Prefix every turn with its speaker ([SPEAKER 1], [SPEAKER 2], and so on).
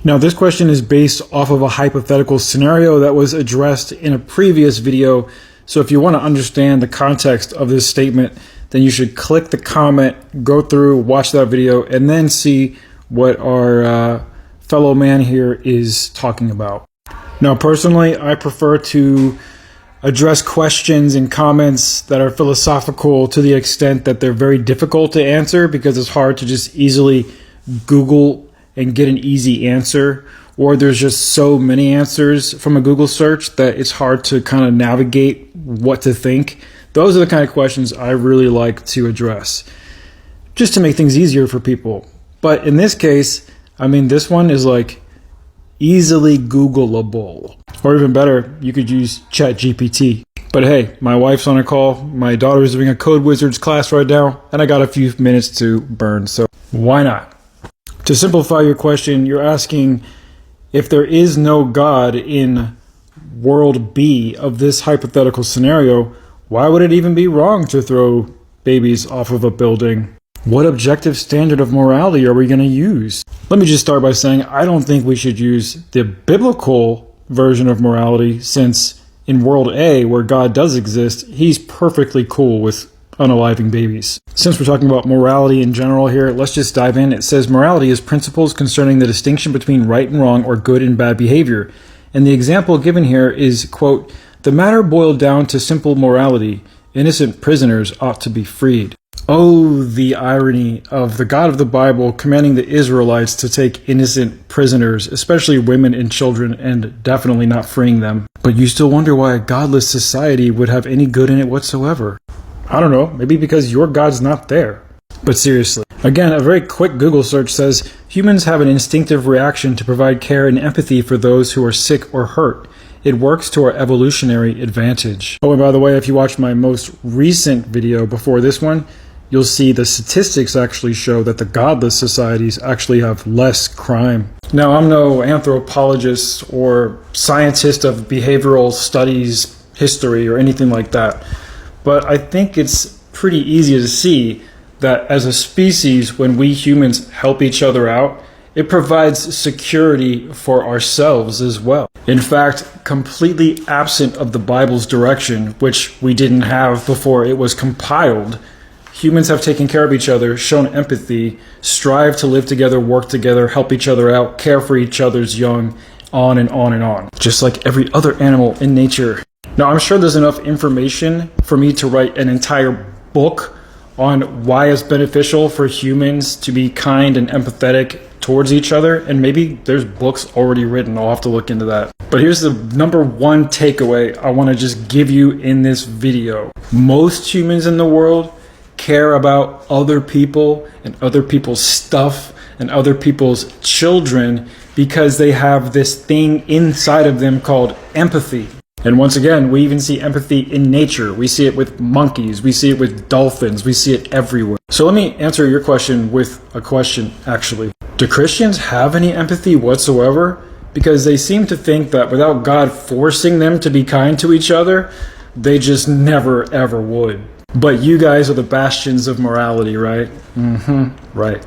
[SPEAKER 1] Now, this question is based off of a hypothetical scenario that was addressed in a previous video. So if you want to understand the context of this statement, then you should click the comment, go through, watch that video, and then see what our fellow man here is talking about. Now, personally, I prefer to address questions and comments that are philosophical to the extent that they're very difficult to answer, because it's hard to just easily Google and get an easy answer, or there's just so many answers from a Google search that it's hard to kind of navigate what to think. Those are the kind of questions I really like to address, just to make things easier for people. But in this case, I mean, this one is like easily Googleable. Or even better, you could use ChatGPT. But hey, my wife's on a call, my daughter's doing a Code Wizards class right now, and I got a few minutes to burn, so why not? To simplify your question, you're asking if there is no God in world B of this hypothetical scenario, why would it even be wrong to throw babies off of a building? What objective standard of morality are we going to use? Let me just start by saying I don't think we should use the biblical version of morality, since in world A, where God does exist, he's perfectly cool with unaliving babies. Since we're talking about morality in general here, let's just dive in. It says morality is principles concerning the distinction between right and wrong or good and bad behavior. And the example given here is, quote, the matter boiled down to simple morality. Innocent prisoners ought to be freed. Oh, the irony of the God of the Bible commanding the Israelites to take innocent prisoners, especially women and children, and definitely not freeing them. But you still wonder why a godless society would have any good in it whatsoever. I don't know, maybe because your God's not there. But seriously, again, a very quick Google search says, humans have an instinctive reaction to provide care and empathy for those who are sick or hurt. It works to our evolutionary advantage. Oh, and by the way, if you watch my most recent video before this one, you'll see the statistics actually show that the godless societies actually have less crime. Now, I'm no anthropologist or scientist of behavioral studies, history, or anything like that. But I think it's pretty easy to see that as a species, when we humans help each other out, it provides security for ourselves as well. In fact, completely absent of the Bible's direction, which we didn't have before it was compiled, humans have taken care of each other, shown empathy, strive to live together, work together, help each other out, care for each other's young, on and on and on. Just like every other animal in nature. Now, I'm sure there's enough information for me to write an entire book on why it's beneficial for humans to be kind and empathetic towards each other, and maybe there's books already written. I'll have to look into that. But here's the number one takeaway I want to just give you in this video. Most humans in the world care about other people and other people's stuff and other people's children because they have this thing inside of them called empathy. And once again, we even see empathy in nature. We see it with monkeys. We see it with dolphins. We see it everywhere. So let me answer your question with a question, actually. Do Christians have any empathy whatsoever? Because they seem to think that without God forcing them to be kind to each other, they just never, ever would. But you guys are the bastions of morality, right? Right.